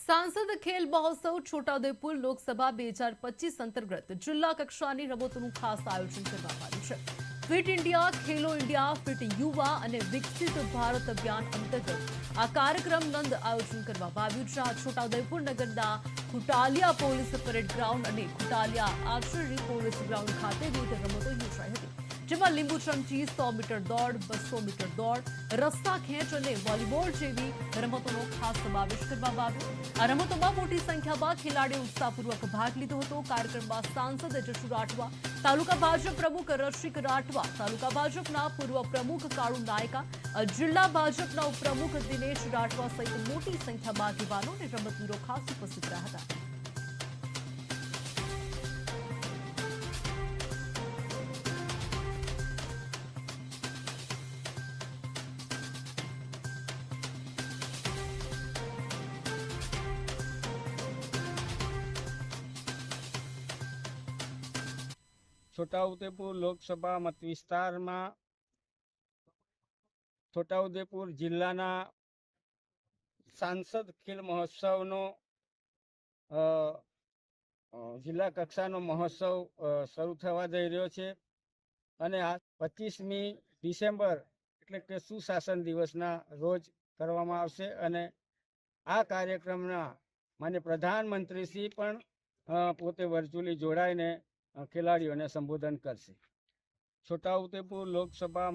सांसद खेल महोत्सव છોટાઉદેપુર લોકસભા 2025 અંતર્ગત જિલ્લા કક્ષાની રમતોનું ખાસ આયોજન કરવામાં આવ્યું છે। ફિટ ઇન્ડિયા, ખેલો ઇન્ડિયા, ફિટ યુવા અને વિકસિત ભારત અભિયાન અંતર્ગત આ કાર્યક્રમ નંદ આયોજન કરવામાં આવ્યું છે। આ છોટાઉદેપુર નગરના ખુટાલિયા પોલીસ પરેડ ગ્રાઉન્ડ અને ખુટાલિયા આર્ચરી પોલીસ ગ્રાઉન્ડ ખાતે વિવિધ રમતો યોજાઈ હતી, જેમાં લીંબુ ચમચી, 100 મીટર દોડ, 200 મીટર દોડ, રસ્તા ખેંચ અને વોલીબોલ જેવી રમતોનો ખાસ સમાવેશ કરવામાં આવ્યો। આ રમતોમાં મોટી સંખ્યામાં ખેલાડીઓ ઉત્સાહપૂર્વક ભાગ લીધો હતો। કાર્યક્રમમાં સાંસદ જશુ રાઠવા, તાલુકા ભાજપ પ્રમુખ રસિક રાઠવા, તાલુકા ભાજપના પૂર્વ પ્રમુખ કાળુ નાયકા, જિલ્લા ભાજપના ઉપપ્રમુખ દિનેશ રાઠવા સહિત મોટી સંખ્યામાં આગેવાનો અને રમતવીરો ખાસ ઉપસ્થિત રહ્યા હતા। છોટાઉદેપુર લોકસભા મત વિસ્તારમાં છોટાઉદેપુર જિલ્લાના સાંસદ ખેલ મહોત્સવનો જિલ્લા કક્ષાનો મહોત્સવ શરૂ થવા જઈ રહ્યો છે અને આ 25મી ડિસેમ્બર એટલે કે સુશાસન દિવસના રોજ કરવામાં આવશે અને આ કાર્યક્રમના માન્ય પ્રધાનમંત્રીશ્રી પણ પોતે વર્ચ્યુઅલી જોડાઈને ખેલાડીઓને સંબોધન કરશે। છોટાઉદેપુર લોકસભા